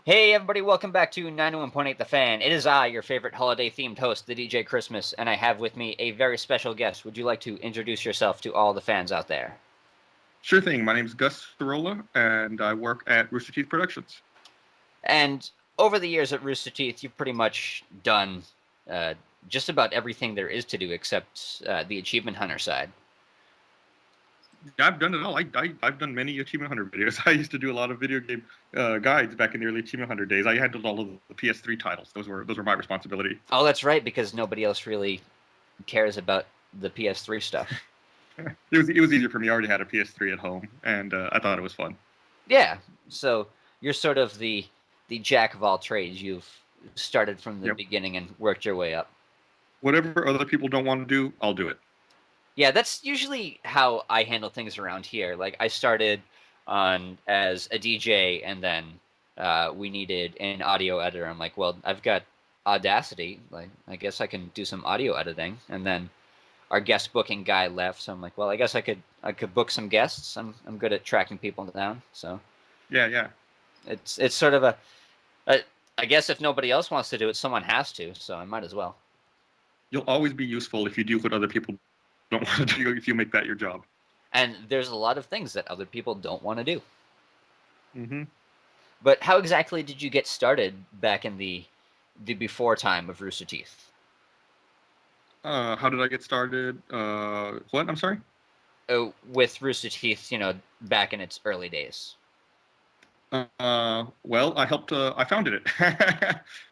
Hey everybody, welcome back to 91.8 The Fan. It is I, your favorite holiday-themed host, the DJ Christmas, and I have with me a very special guest. Would you like to introduce yourself to all the fans out there? Sure thing. My name's Gus Sorola, and I work at Rooster Teeth Productions. And over the years at Rooster Teeth, you've pretty much done uh, just about everything there is to do except the Achievement Hunter side. Yeah, I've done it all. I've done many Achievement Hunter videos. I used to do a lot of video game guides back in the early Achievement Hunter days. I handled all of the PS3 titles. Those were my responsibility. Oh, that's right, because nobody else really cares about the PS3 stuff. It was easier for me. I already had a PS3 at home, and I thought it was fun. Yeah, so you're sort of the jack of all trades. You've started from the Yep. beginning and worked your way up. Whatever other people don't want to do, I'll do it. Yeah, that's usually how I handle things around here. Like I started on as a DJ, and then we needed an audio editor. I'm like, well, I've got Audacity. Like, I guess I can do some audio editing. And then our guest booking guy left, so I'm like, well, I guess I could book some guests. I'm good at tracking people down. So Yeah, yeah. it's sort of a I guess if nobody else wants to do it, someone has to. So I might as well. You'll always be useful if you do what other people don't want to do. If you make that your job. And there's a lot of things that other people don't want to do. Mm-hmm. But how exactly did you get started back in the before time of Rooster Teeth? How did I get started? What? I'm sorry. With Rooster Teeth, back in its early days. Well, I helped. I founded it.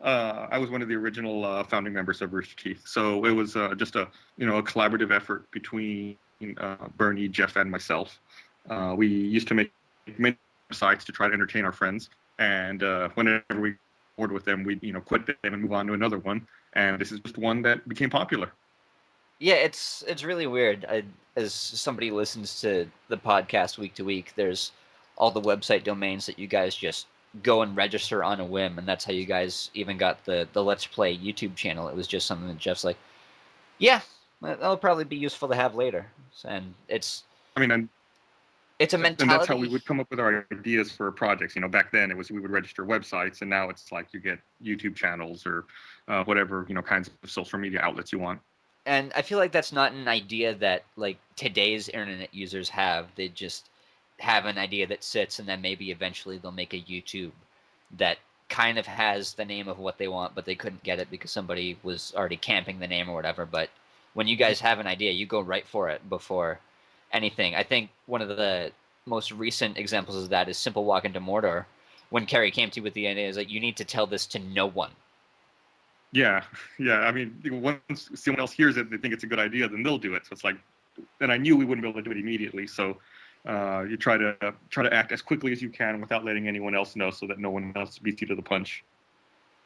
I was one of the original founding members of Rooster Teeth, so it was just a collaborative effort between Bernie, Jeff, and myself. We used to make many sites to try to entertain our friends, and whenever we bored with them, we'd quit them and move on to another one. And this is just one that became popular. Yeah, it's really weird. As somebody listens to the podcast week to week, there's all the website domains that you guys just go and register on a whim, and that's how you guys even got the Let's Play YouTube channel. It was just something that Jeff's like, yeah, that'll probably be useful to have later. And I mean, and it's a and that's how we mentality. would come up with our ideas for projects. Back then it was we would register websites, and now it's like you get YouTube channels or whatever kinds of social media outlets you want. And I feel like that's not an idea that like today's internet users have. They just have an idea that sits, and then maybe eventually they'll make a YouTube that kind of has the name of what they want, but they couldn't get it because somebody was already camping the name or whatever. But when you guys have an idea, you go right for it before anything. I think one of the most recent examples of that is Simple Walk into Mordor. When Carrie came to you with the idea, is like you need to tell this to no one. Yeah, yeah. I mean, once someone else hears it, they think it's a good idea, then they'll do it. So it's like, and I knew we wouldn't be able to do it immediately. So you try to act as quickly as you can without letting anyone else know, so that no one else beats you to the punch.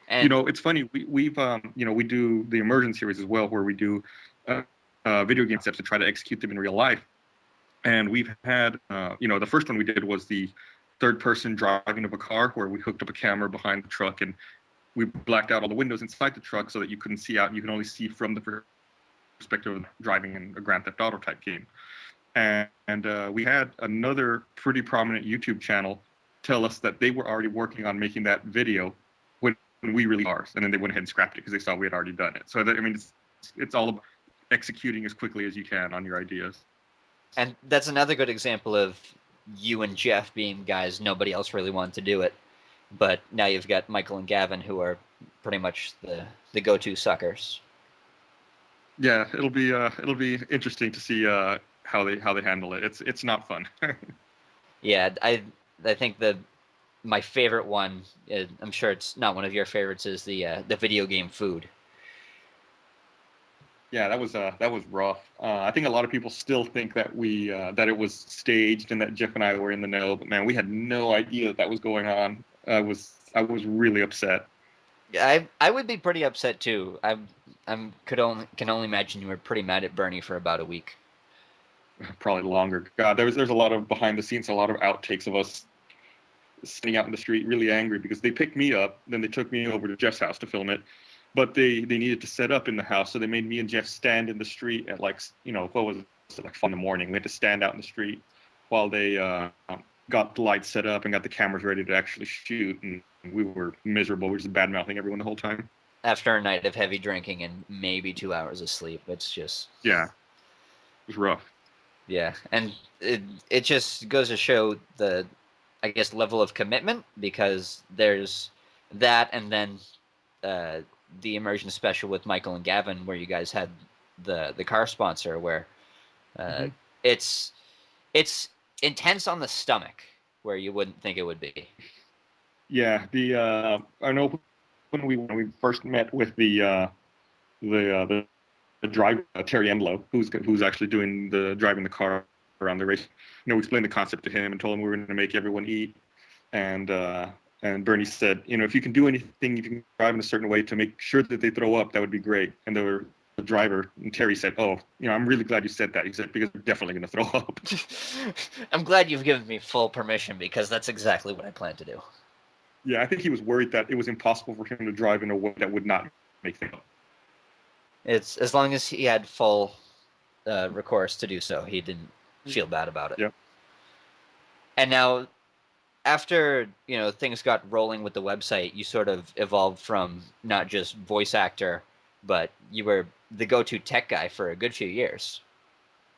And It's funny. We do the immersion series as well, where we do video game steps to try to execute them in real life. And we've had, the first one we did was the third person driving of a car, where we hooked up a camera behind the truck and we blacked out all the windows inside the truck so that you couldn't see out. You can only see from the perspective of driving in a Grand Theft Auto type game. And we had another pretty prominent YouTube channel tell us that they were already working on making that video when we released ours, and then they went ahead and scrapped it because they saw we had already done it. So it's all about executing as quickly as you can on your ideas. And that's another good example of you and Jeff being guys nobody else really wanted to do it. But now you've got Michael and Gavin who are pretty much the go-to suckers. Yeah, it'll be interesting to see how they handle it. It's not fun. Yeah, I think my favorite one, I'm sure it's not one of your favorites, is the video game food. Yeah, that was rough. I think a lot of people still think that we that it was staged and that Jeff and I were in the know, but man, we had no idea that was going on. I was really upset. I would be pretty upset too. Can only imagine you were pretty mad at Bernie for about a week. Probably longer. God, there's a lot of behind the scenes, a lot of outtakes of us sitting out in the street, really angry because they picked me up, then they took me over to Jeff's house to film it, but they needed to set up in the house, so they made me and Jeff stand in the street at like what was it, like 4 in the morning. We had to stand out in the street while they got the lights set up and got the cameras ready to actually shoot, and we were miserable. We were just bad mouthing everyone the whole time. After a night of heavy drinking and maybe 2 hours of sleep, it's just Yeah, it was rough. yeah, and it just goes to show the, I guess, level of commitment, because there's that, and then uh, the immersion special with Michael and Gavin, where you guys had the car sponsor, where uh, Hmm. it's it's intense on the stomach, where you wouldn't think it would be. Yeah, the I know when we first met with the uh, the, the driver, Terry Enlow, who's actually doing the driving the car around the race. We explained the concept to him and told him we were going to make everyone eat, and Bernie said, if you can do anything, if you can drive in a certain way to make sure that they throw up, that would be great. And the driver and Terry said, "Oh, I'm really glad you said that." He said, "Because they're definitely going to throw up." I'm glad you've given me full permission, because that's exactly what I plan to do. Yeah, I think he was worried that it was impossible for him to drive in a way that would not make them up. It's as long as he had full recourse to do so, he didn't feel bad about it. Yeah. And now, after things got rolling with the website, you sort of evolved from not just voice actor, but you were the go-to tech guy for a good few years.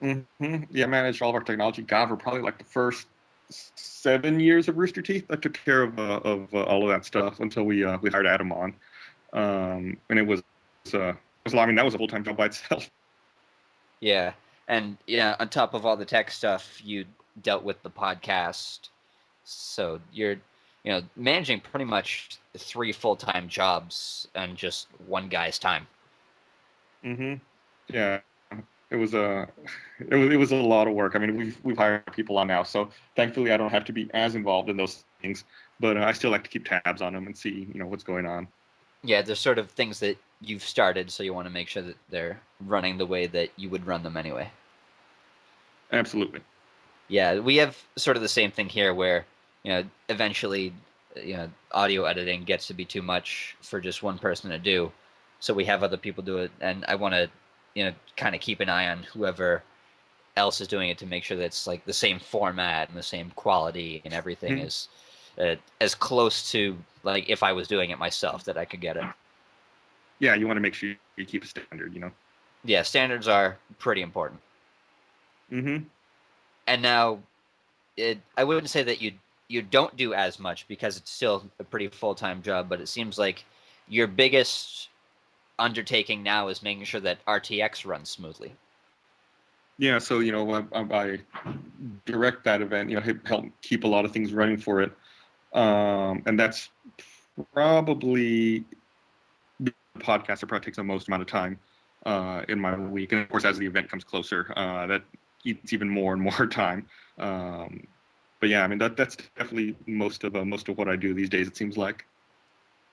Mm-hmm. Yeah, I managed all of our technology. God, for probably like the first 7 years of Rooster Teeth. I took care of all of that stuff until we hired Adam on, and I mean, that was a full time job by itself. Yeah, and on top of all the tech stuff, you dealt with the podcast, so you're managing pretty much 3 full-time jobs and just one guy's time. Mm-hmm. Yeah, it was a it was a lot of work. I mean, we've hired people on now, so thankfully I don't have to be as involved in those things. But I still like to keep tabs on them and see what's going on. Yeah, there's sort of things that you've started, so you want to make sure that they're running the way that you would run them anyway. Absolutely. Yeah, we have sort of the same thing here, where eventually audio editing gets to be too much for just one person to do, so we have other people do it, and I want to kind of keep an eye on whoever else is doing it, to make sure that it's like the same format and the same quality and everything Mhm. is as close to like if I was doing it myself that I could get it. Yeah, you want to make sure you keep a standard. Yeah, standards are pretty important. Mm-hmm. And now, I wouldn't say that you don't do as much, because it's still a pretty full-time job, but it seems like your biggest undertaking now is making sure that RTX runs smoothly. Yeah, so I direct that event, help keep a lot of things running for it, and that's probably the podcast that probably takes the most amount of time in my week. And of course, as the event comes closer, that eats even more and more time. But yeah, I mean that's definitely most of what I do these days. It seems like.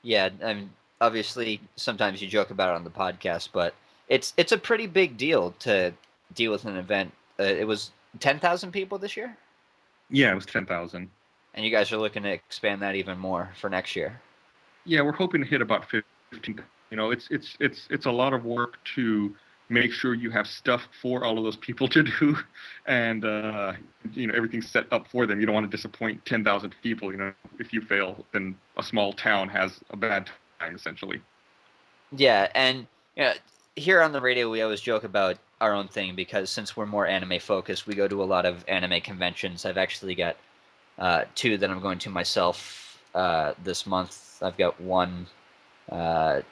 Yeah, I mean, obviously, sometimes you joke about it on the podcast, but it's a pretty big deal to deal with an event. It was 10,000 people this year, Yeah, it was 10,000. and you guys are looking to expand that even more for next year. Yeah, we're hoping to hit about 15. It's a lot of work to make sure you have stuff for all of those people to do, and everything's set up for them. You don't want to disappoint 10,000 people. If you fail, then a small town has a bad time essentially. Yeah, and here on the radio, we always joke about our own thing, because since we're more anime focused, we go to a lot of anime conventions. I've actually got 2 that I'm going to myself this month. I've got one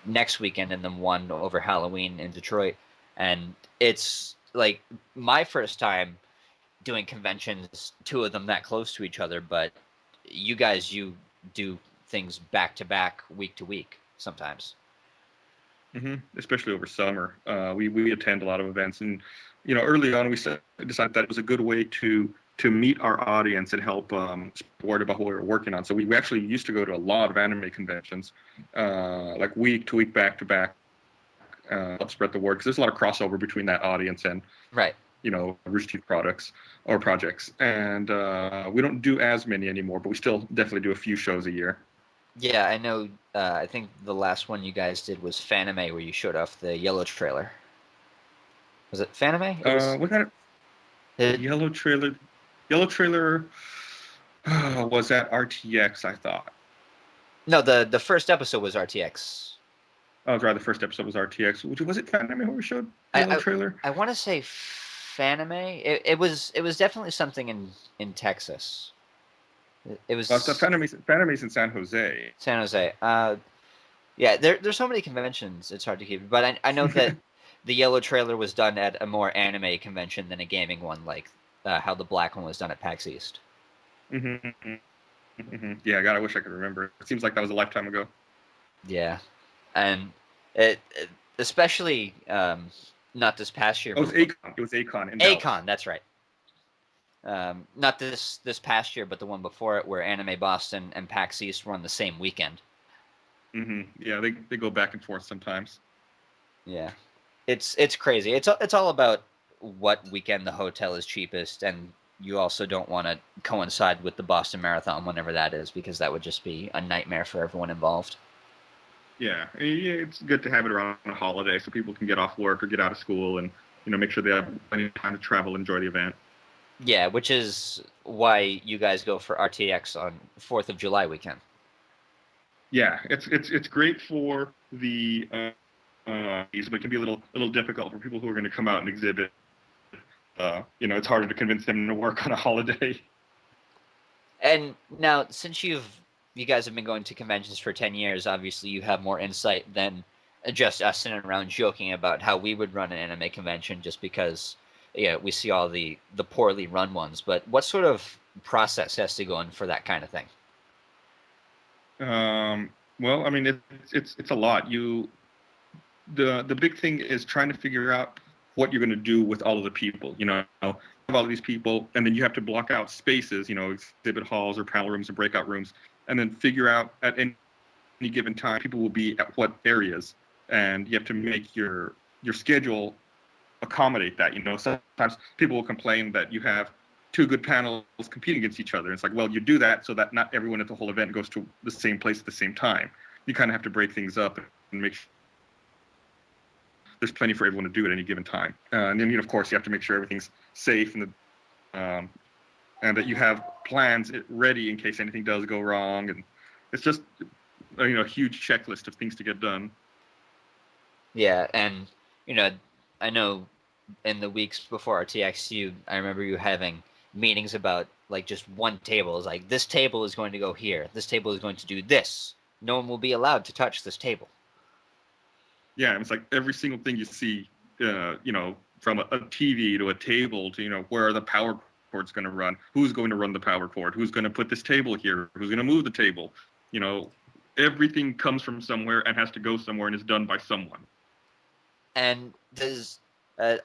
next weekend, and then one over Halloween in Detroit. And it's like my first time doing conventions, 2 of them that close to each other. But you guys, you do things back to back, week to week sometimes. Especially over summer. We attend a lot of events, and early on we decided that it was a good way to meet our audience and help support about what we were working on. So we actually used to go to a lot of anime conventions, like week to week, back to back, help spread the word, because there's a lot of crossover between that audience and Right. Rooster Teeth products or projects. And we don't do as many anymore, but we still definitely do a few shows a year. Yeah, I know. I think the last one you guys did was Fanime, where you showed off the yellow trailer. Was it Fanime? It was. We got a It, yellow trailer. Yellow trailer. Was at RTX, I thought. No, the first episode was RTX. Oh, rather, the first episode was RTX. Was it Fanime who we showed the I yellow I, trailer? I want to say Fanime. It was definitely something in Texas. It Well, so was Fanime's in San Jose. San Jose. Yeah, there's so many conventions. It's hard to keep. But I know that the yellow trailer was done at a more anime convention than a gaming one, like how the black one was done at PAX East. Mm-hmm. Yeah, God, I wish I could remember. It seems like that was a lifetime ago. Yeah, and it especially not this past year, Oh, it was but Acon. It was Acon in Dallas. Acon. That's right. Not this past year, but the one before it, where Anime Boston and PAX East were on the same weekend. Yeah, they go back and forth sometimes. Yeah, it's crazy. It's all about what weekend the hotel is cheapest, and you also don't want to coincide with the Boston Marathon whenever that is, because that would just be a nightmare for everyone involved. Yeah, it's good to have it around a holiday so people can get off work or get out of school and make sure they have plenty of time to travel, enjoy the event. Yeah, which is why you guys go for RTX on 4th of July weekend. Yeah, it's great for the but it can be a little difficult for people who are going to come out and exhibit. It's harder to convince them to work on a holiday. And now, since you guys have been going to conventions for 10 years, obviously you have more insight than just us sitting around joking about how we would run an anime convention, just because we see all the poorly run ones. But what sort of process has to go in for that kind of thing? Well, I mean, it's a lot. The big thing is trying to figure out what you're going to do with all of the people. Have all of these people, and then you have to block out spaces, exhibit halls or panel rooms and breakout rooms, and then figure out at any given time people will be at what areas, and you have to make your schedule accommodate that. Sometimes people will complain that you have two good panels competing against each other. It's like, well, you do that so that not everyone at the whole event goes to the same place at the same time. You kind of have to break things up and make sure there's plenty for everyone to do at any given time. And then, of course, you have to make sure everything's safe and that you have plans ready in case anything does go wrong. And it's just a huge checklist of things to get done. Yeah, and I know in the weeks before RTX, I remember you having meetings about like just one table. It's like, this table is going to go here. This table is going to do this. No one will be allowed to touch this table. Yeah, it's like every single thing you see, from a TV to a table to where are the power cords going to run? Who's going to run the power cord? Who's going to put this table here? Who's going to move the table? Everything comes from somewhere and has to go somewhere and is done by someone. And does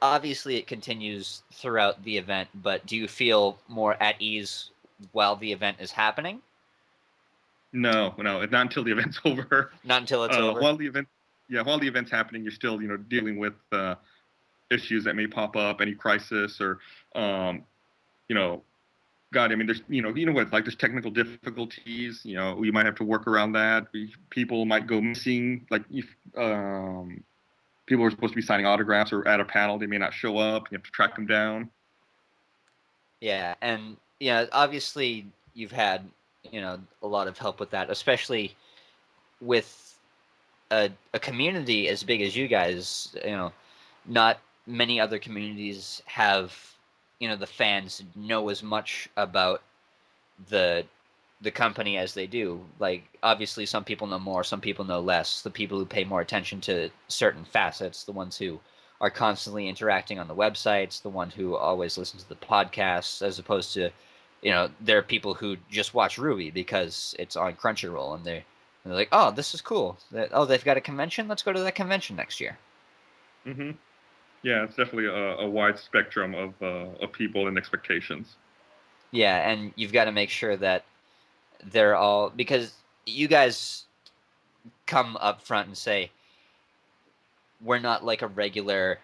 obviously it continues throughout the event, but do you feel more at ease while the event is happening? No, not until the event's over. Not until it's over. While the event's happening, you're still dealing with issues that may pop up, any crisis or God, I mean, there's what, like there's technical difficulties. We might have to work around that. People might go missing. Like if people are supposed to be signing autographs or at a panel, they may not show up. You have to track them down. Yeah, and obviously you've had a lot of help with that, especially with a community as big as you guys. Not many other communities have the fans know as much about the company as they do. Like, obviously some people know more, some people know less. The people who pay more attention to certain facets, the ones who are constantly interacting on the websites, the one who always listen to the podcasts, as opposed to there are people who just watch Ruby because it's on Crunchyroll, and they're like, oh, this is cool. They've got a convention, let's go to that convention next year. Yeah, it's definitely a wide spectrum of people and expectations. Yeah, and you've got to make sure that they're all, because you guys come up front and say, we're not like a regular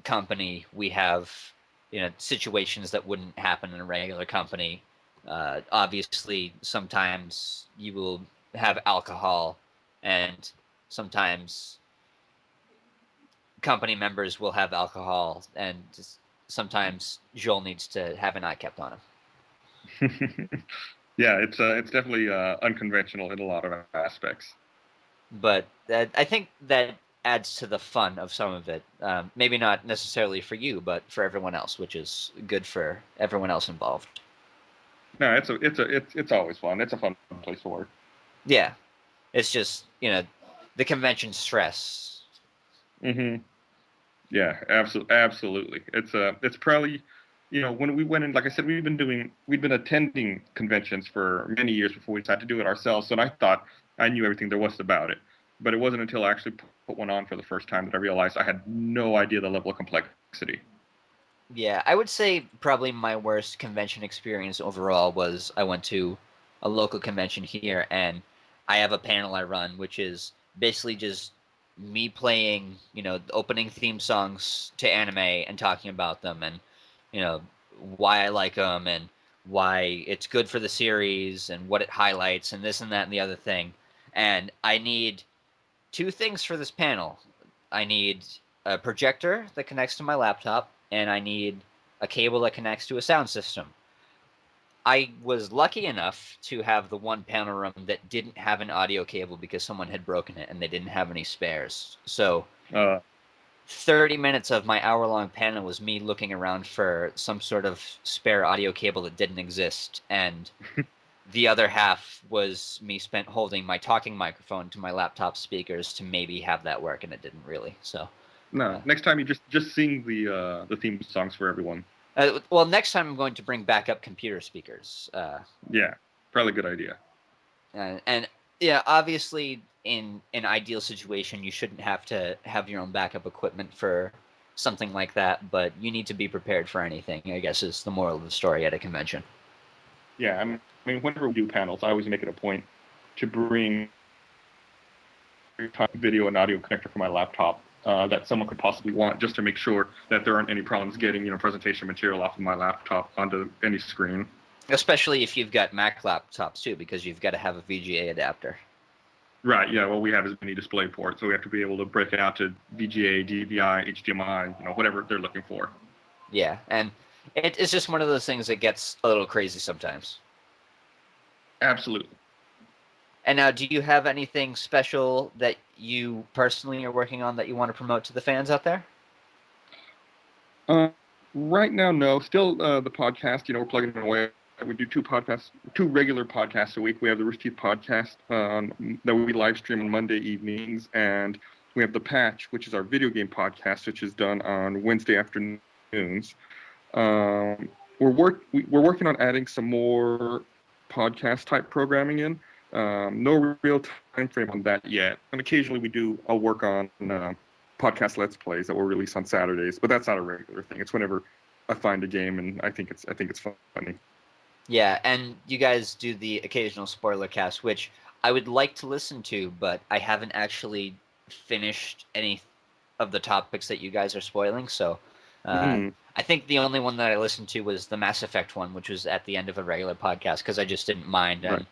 company. We have situations that wouldn't happen in a regular company. Obviously sometimes you will have alcohol, and sometimes company members will have alcohol, and sometimes Joel needs to have an eye kept on him. Yeah, it's definitely unconventional in a lot of aspects. But I think that adds to the fun of some of it. Maybe not necessarily for you, but for everyone else, which is good for everyone else involved. No, it's always fun. It's a fun place to work. Yeah, it's just the convention stress. Mm-hmm. Yeah, absolutely. It's probably, when we went in, like I said, we'd been attending conventions for many years before we decided to do it ourselves. And I thought I knew everything there was about it, but it wasn't until I actually put one on for the first time that I realized I had no idea the level of complexity. Yeah, I would say probably my worst convention experience overall was I went to a local convention here, and I have a panel I run, which is basically just me playing, the opening theme songs to anime and talking about them, and you know why I like them and why it's good for the series and what it highlights and this and that and the other thing. And I need two things for this panel. I need a projector that connects to my laptop, and I need a cable that connects to a sound system. I was lucky enough to have the one panel room that didn't have an audio cable because someone had broken it and they didn't have any spares. So Uh, 30 minutes of my hour-long panel was me looking around for some sort of spare audio cable that didn't exist, and the other half was me spent holding my talking microphone to my laptop speakers to maybe have that work, and it didn't really. So, no, next time you just sing the theme songs for everyone. well, next time I'm going to bring backup computer speakers. Yeah, probably a good idea. And yeah, obviously, in an ideal situation, you shouldn't have to have your own backup equipment for something like that, but you need to be prepared for anything, I guess, is the moral of the story at a convention. Yeah, I mean, whenever we do panels, I always make it a point to bring video and audio connector for my laptop that someone could possibly want, just to make sure that there aren't any problems getting presentation material off of my laptop onto any screen. Especially if you've got Mac laptops too, because you've got to have a VGA adapter. Right. Yeah. Well, we have as many display ports, so we have to be able to break it out to VGA, DVI, HDMI, whatever they're looking for. Yeah, and it's just one of those things that gets a little crazy sometimes. Absolutely. And now, do you have anything special that you personally are working on that you want to promote to the fans out there? Uh, right now, no. Still, the podcast. We're plugging away. We do two regular podcasts a week. We have the Rooster Teeth podcast that we live stream on Monday evenings, and we have the Patch, which is our video game podcast, which is done on Wednesday afternoons. We're working on adding some more podcast type programming in. No real time frame on that yet, and occasionally I'll work on podcast Let's Plays that will release on Saturdays, but that's not a regular thing. It's whenever I find a game and I think it's funny. Yeah, and you guys do the occasional spoiler cast, which I would like to listen to, but I haven't actually finished any of the topics that you guys are spoiling. So Mm, I think the only one that I listened to was the Mass Effect one, which was at the end of a regular podcast because I just didn't mind, right.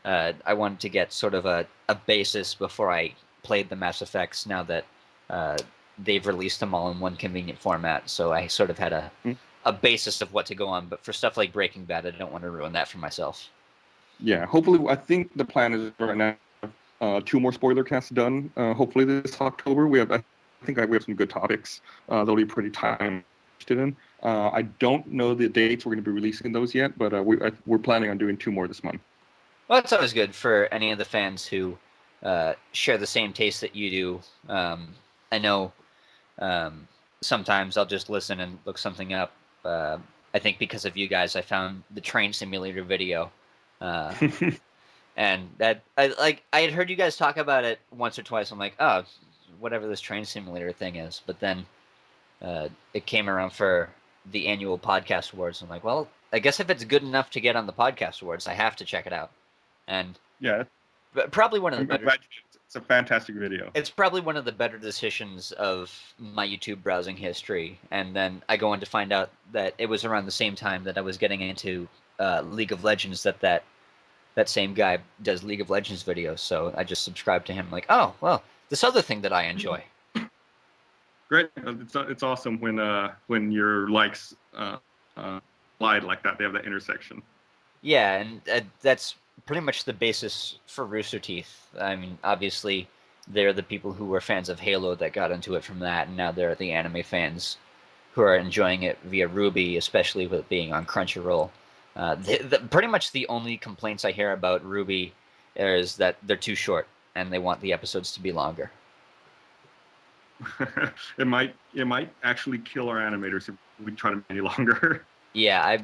and I wanted to get sort of a basis before I played the Mass Effects. Now that uh, they've released them all in one convenient format, so I sort of had Mm, a basis of what to go on. But for stuff like Breaking Bad, I don't want to ruin that for myself. yeah. Hopefully, I think the plan is right now. Two more spoiler casts done. Hopefully this October. I think we have some good topics. They'll be pretty time interested in. I don't know the dates we're going to be releasing those yet, but we're planning on doing two more this month. Well, that's always good for any of the fans who share the same taste that you do. I know um, sometimes I'll just listen and look something up. I think because of you guys, I found the train simulator video, uh, and that I had heard you guys talk about it once or twice. I'm like, oh, whatever this train simulator thing is. But then it came around for the annual podcast awards. I'm like, well, I guess if it's good enough to get on the podcast awards, I have to check it out. And Yeah, probably one of the I'm better. glad you did. It's a fantastic video. It's probably one of the better decisions of my YouTube browsing history. And then I go on to find out that it was around the same time that I was getting into League of Legends that same guy does League of Legends videos. So I just subscribed to him. Like, oh well, this other thing that I enjoy. Great. It's awesome when your likes collide like that. They have that intersection. Yeah, and that's pretty much the basis for Rooster Teeth. I mean, obviously, they're the people who were fans of Halo that got into it from that, and now they're the anime fans who are enjoying it via Ruby, especially with it being on Crunchyroll. Pretty much the only complaints I hear about Ruby is that they're too short and they want the episodes to be longer. It might actually kill our animators if we try to make it any longer. Yeah, I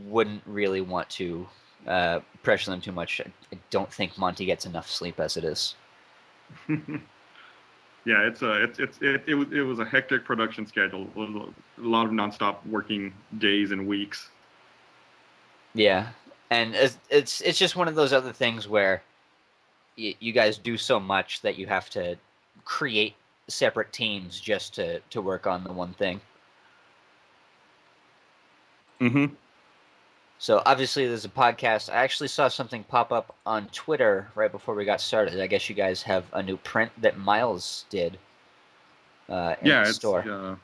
wouldn't really want to pressure them too much. I don't think Monty gets enough sleep as it is. Yeah, it was a hectic production schedule. A lot of nonstop working days and weeks. Yeah, and it's just one of those other things where you guys do so much that you have to create separate teams just to work on the one thing. Mm-hmm. So obviously there's a podcast. I actually saw something pop up on Twitter right before we got started. I guess you guys have a new print that Miles did in Yeah, the store.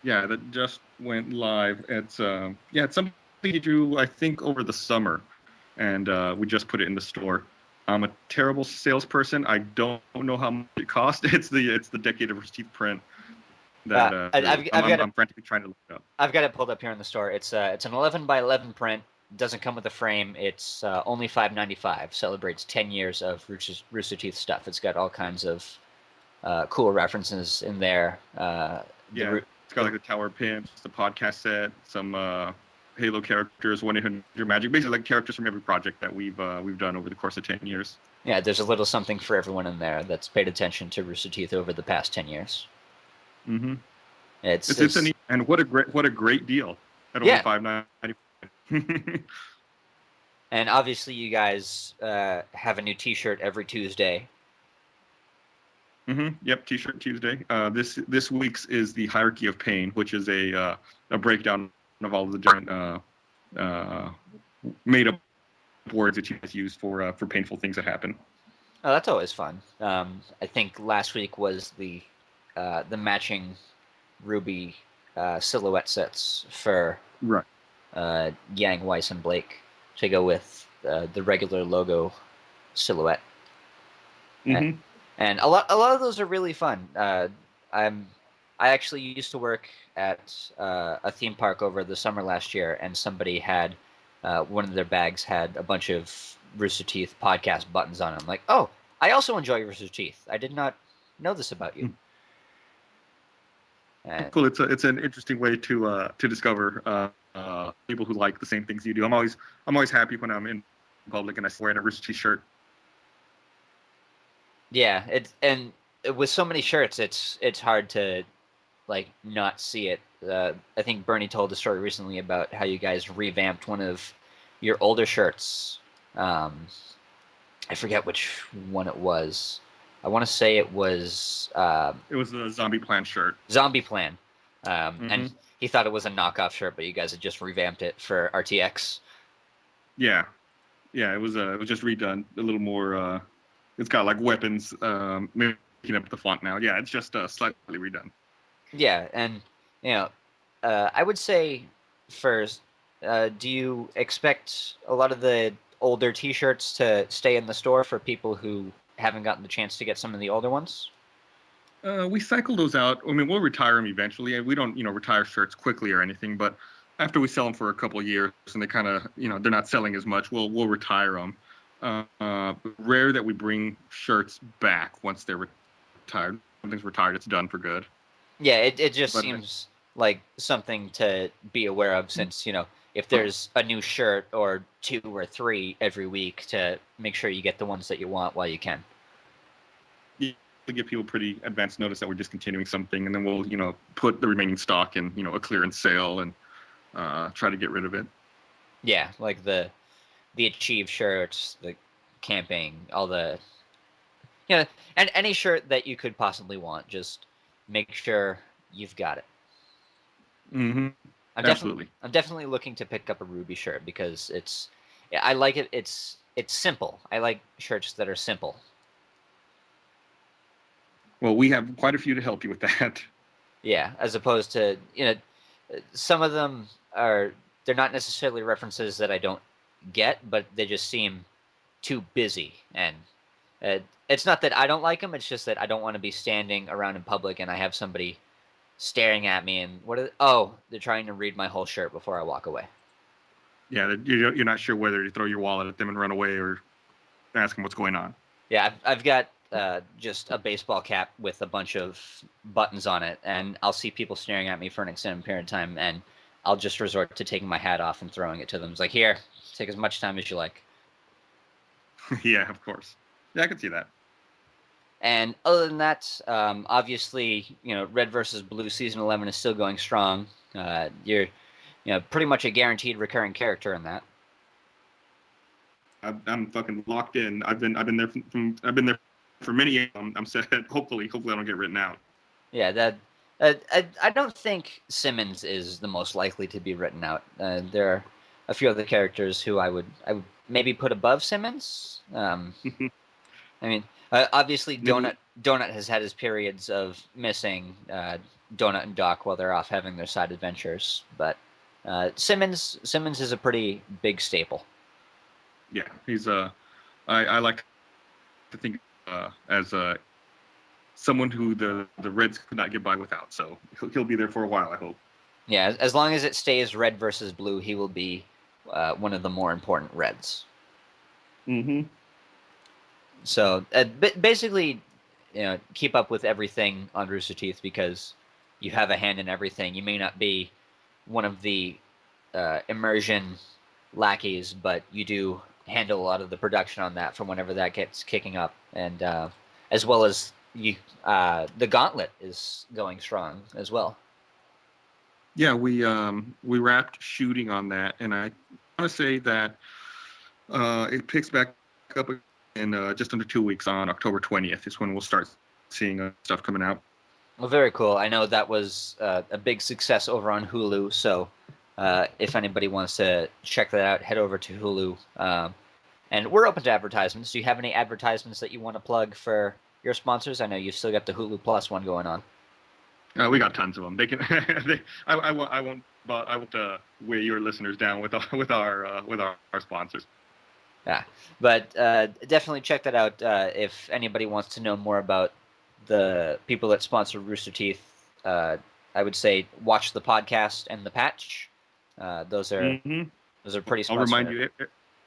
yeah, that just went live. It's something you drew, I think, over the summer, and we just put it in the store. I'm a terrible salesperson. I don't know how much it cost. It's the Decade of Rooster Teeth print that I've got it. I'm frantically trying to look it up. I've got it pulled up here in the store. It's an 11 by 11 print. Doesn't come with a frame. It's only $5.95. Celebrates 10 years of Rooster Teeth stuff. It's got all kinds of cool references in there. Yeah, it's got like the Tower Pimps, the podcast set, some Halo characters, 1-800 Magic, basically like characters from every project that we've done over the course of 10 years. Yeah, there's a little something for everyone in there that's paid attention to Rooster Teeth over the past 10 years. Mm-hmm. It's and what a great deal at only $5.95. And obviously, you guys have a new T-shirt every Tuesday. Mm-hmm. Yep, T-shirt Tuesday. This week's is the Hierarchy of Pain, which is a breakdown of all of the different made up words that you guys use for painful things that happen. Oh, that's always fun. I think last week was the matching Ruby silhouette sets for right. Yang, Weiss, and Blake to go with the regular logo silhouette. Mm-hmm. And a lot of those are really fun. I actually used to work at a theme park over the summer last year, and somebody had one of their bags had a bunch of Rooster Teeth podcast buttons on it. I'm like, oh, I also enjoy Rooster Teeth. I did not know this about you. Cool. It's an interesting way to discover people who like the same things you do. I'm always happy when I'm in public and I wear a Rooster Teeth shirt. Yeah, and with so many shirts, it's hard to like not see it. I think Bernie told a story recently about how you guys revamped one of your older shirts. I forget which one it was. I want to say it was. It was a Zombie Plan shirt. Zombie Plan, and he thought it was a knockoff shirt, but you guys had just revamped it for RTX. Yeah, it was just redone a little more. It's got like weapons making up the font now. Yeah, it's just slightly redone. Yeah, and I would say first, do you expect a lot of the older T-shirts to stay in the store for people who haven't gotten the chance to get some of the older ones? We cycle those out. I mean, we'll retire them eventually. We don't, retire shirts quickly or anything. But after we sell them for a couple of years and they kind of, they're not selling as much, we'll retire them. Rare that we bring shirts back once they're retired. Something's retired, it's done for good. Yeah, it just seems like something to be aware of since, if there's a new shirt or 2 or 3 every week, to make sure you get the ones that you want while you can. We give people pretty advanced notice that we're discontinuing something, and then we'll, put the remaining stock in, a clearance sale and try to get rid of it. Yeah, like the Achieve shirts, the camping, all the, and any shirt that you could possibly want, just make sure you've got it. Mm-hmm. Absolutely. I'm definitely looking to pick up a Ruby shirt because I like it. It's simple. I like shirts that are simple. Well, we have quite a few to help you with that. Yeah, as opposed to, some of them they're not necessarily references that I don't get, but they just seem too busy. And it's not that I don't like them; it's just that I don't want to be standing around in public and I have somebody staring at me and they're trying to read my whole shirt before I walk away. Yeah, you're not sure whether to throw your wallet at them and run away or ask them what's going on. Yeah, I've got just a baseball cap with a bunch of buttons on it, and I'll see people staring at me for an extended period of time, and I'll just resort to taking my hat off and throwing it to them. It's like, here, take as much time as you like. Yeah, of course. Yeah, I can see that. And other than that, obviously, Red versus Blue season 11 is still going strong. You're, pretty much a guaranteed recurring character in that. I'm fucking locked in. I've been there I've been there for many years. I'm set. Hopefully I don't get written out. Yeah, that I don't think Simmons is the most likely to be written out. There are a few other characters who I would maybe put above Simmons. I mean, obviously Donut has had his periods of missing Donut and Doc while they're off having their side adventures, but Simmons is a pretty big staple. Yeah, he's I like to think as someone who the Reds could not get by without. So he'll be there for a while, I hope. Yeah, as long as it stays Red versus Blue, he will be one of the more important Reds. Mm-hmm. So basically, keep up with everything on Rooster Teeth because you have a hand in everything. You may not be one of the immersion lackeys, but you do handle a lot of the production on that from whenever that gets kicking up, and as well as the Gauntlet is going strong as well. Yeah, we wrapped shooting on that, and I want to say that it picks back up in just under 2 weeks on October 20th is when we'll start seeing stuff coming out. Well, very cool. I know that was a big success over on Hulu, so if anybody wants to check that out, head over to Hulu. And we're open to advertisements. Do you have any advertisements that you want to plug for your sponsors? I know you've still got the Hulu Plus one going on. We got tons of them. They can. I won't weigh your listeners down with our sponsors. Yeah, but definitely check that out if anybody wants to know more about the people that sponsor Rooster Teeth. I would say watch the podcast and the patch. Those are pretty smart.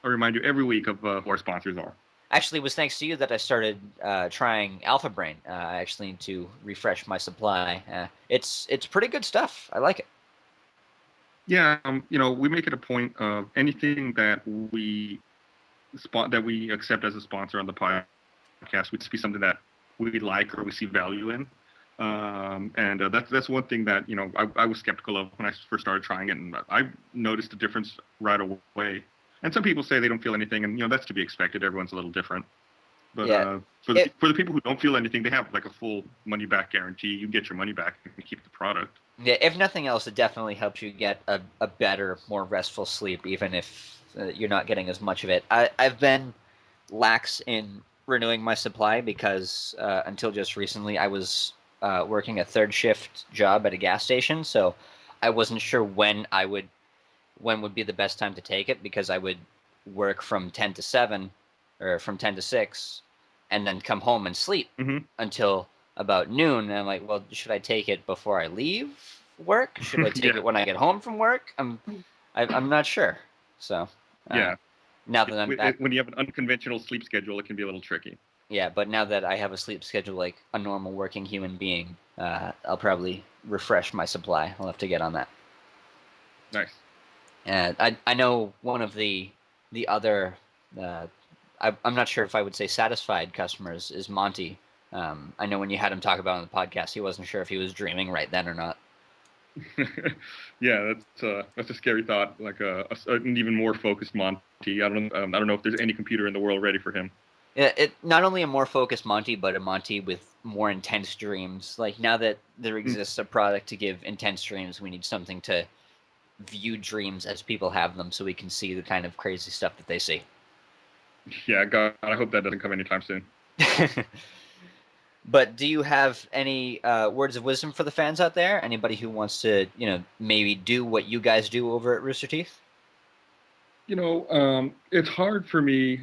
I'll remind you every week of who our sponsors are. Actually, it was thanks to you that I started trying Alpha Brain. I actually need to refresh my supply. It's pretty good stuff. I like it. Yeah, we make it a point of anything that we accept as a sponsor on the podcast would just be something that we like or we see value in. And that's one thing that I was skeptical of when I first started trying it, and I noticed a difference right away. And some people say they don't feel anything, and that's to be expected. Everyone's a little different. But yeah. For the people who don't feel anything, they have like a full money back guarantee. You get your money back if you keep the product. Yeah, if nothing else, it definitely helps you get a better, more restful sleep, even if you're not getting as much of it. I've been lax in renewing my supply because until just recently I was working a third shift job at a gas station, so I wasn't sure when would be the best time to take it, because I would work from 10 to 7 or from 10 to 6 and then come home and sleep until about noon. And I'm like, well, should I take it before I leave work? Should I take it when I get home from work? I'm not sure. So yeah. Now that I'm back, when you have an unconventional sleep schedule, it can be a little tricky. Yeah, but now that I have a sleep schedule like a normal working human being, I'll probably refresh my supply. I'll have to get on that. Nice. And I know one of the other, I'm not sure if I would say satisfied customers is Monty. I know when you had him talk about it on the podcast, he wasn't sure if he was dreaming right then or not. Yeah, that's a scary thought. Like an even more focused Monty. I don't know if there's any computer in the world ready for him. Yeah, it not only a more focused Monty, but a Monty with more intense dreams. Like, now that there exists a product to give intense dreams, we need something to view dreams as people have them, so we can see the kind of crazy stuff that they see. Yeah, God, I hope that doesn't come anytime soon. But do you have any words of wisdom for the fans out there? Anybody who wants to, maybe do what you guys do over at Rooster Teeth? It's hard for me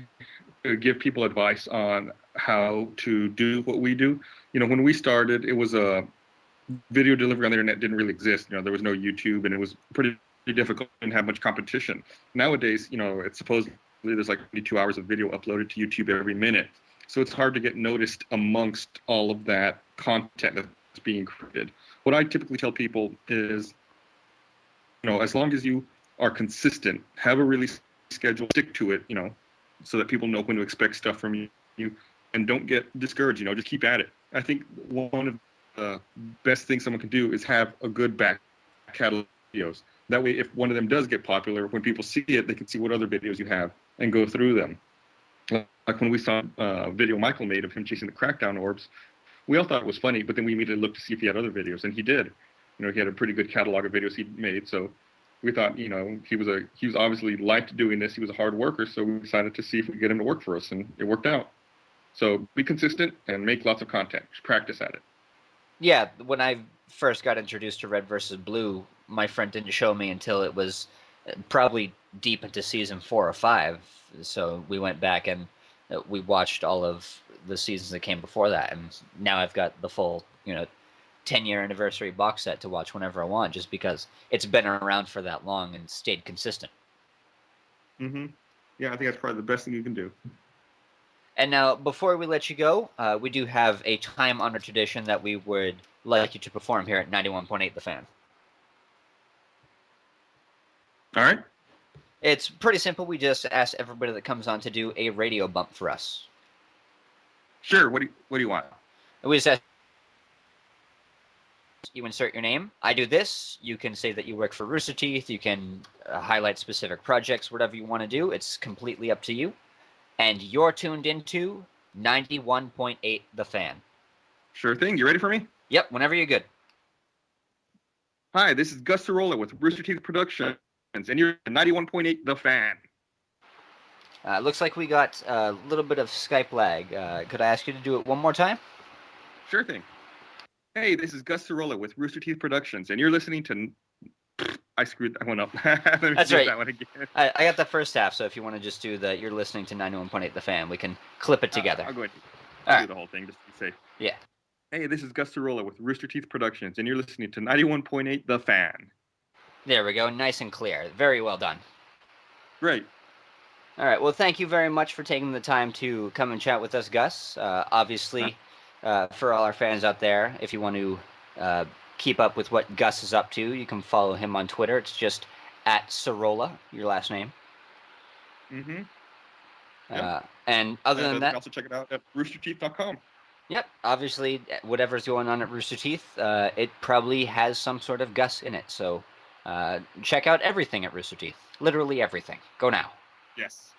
to give people advice on how to do what we do. When we started, it was a video delivery on the internet didn't really exist. There was no YouTube, and it was pretty difficult. Didn't have much competition. Nowadays, it's supposedly there's like 22 hours of video uploaded to YouTube every minute. So it's hard to get noticed amongst all of that content that's being created. What I typically tell people is, as long as you are consistent, have a release schedule, stick to it, so that people know when to expect stuff from you, and don't get discouraged, just keep at it. I think one of the best things someone can do is have a good back catalog of videos. That way, if one of them does get popular, when people see it, they can see what other videos you have and go through them. Like when we saw a video Michael made of him chasing the crackdown orbs, we all thought it was funny, but then we immediately looked to see if he had other videos, and he did. He had a pretty good catalog of videos he made, so we thought, he was obviously liked doing this. He was a hard worker, so we decided to see if we could get him to work for us, and it worked out. So be consistent and make lots of content. Just practice at it. Yeah, when I first got introduced to Red versus Blue, my friend didn't show me until it was probably deep into season 4 or 5. So we went back and we watched all of the seasons that came before that, and now I've got the full, 10-year anniversary box set to watch whenever I want, just because it's been around for that long and stayed consistent. Mm-hmm. Yeah, I think that's probably the best thing you can do. And now, before we let you go, we do have a time-honored tradition that we would like you to perform here at 91.8 The Fan. All right. It's pretty simple. We just ask everybody that comes on to do a radio bump for us. Sure. What do you want? We just ask you insert your name. I do this. You can say that you work for Rooster Teeth. You can highlight specific projects, whatever you want to do. It's completely up to you. And you're tuned into 91.8 The Fan. Sure thing. You ready for me? Yep, whenever you're good. Hi, this is Gus Sorola with Rooster Teeth Productions, and you're at 91.8 The Fan. Looks like we got a little bit of Skype lag. Could I ask you to do it one more time? Sure thing. Hey, this is Gus Sorola with Rooster Teeth Productions, and you're listening to... I screwed that one up. That's right. That one again. I got the first half, so if you want to just do the... You're listening to 91.8 The Fan, we can clip it together. I'll go ahead. I'll do the whole thing just to be safe. Yeah. Hey, this is Gus Sorola with Rooster Teeth Productions, and you're listening to 91.8 The Fan. There we go. Nice and clear. Very well done. Great. All right. Well, thank you very much for taking the time to come and chat with us, Gus. Obviously, for all our fans out there, if you want to keep up with what Gus is up to, you can follow him on Twitter. It's just @Sorola, your last name. Mm-hmm. Yep. And other than that... You can also check it out at roosterteeth.com. Yep. Obviously, whatever's going on at Rooster Teeth, it probably has some sort of Gus in it. So check out everything at Rooster Teeth. Literally everything. Go now. Yes.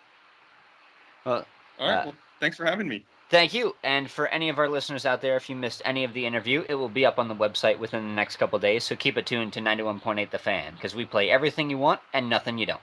Well, all right. Well, thanks for having me. Thank you. And for any of our listeners out there, if you missed any of the interview, it will be up on the website within the next couple days. So keep it tuned to 91.8 The Fan, because we play everything you want and nothing you don't.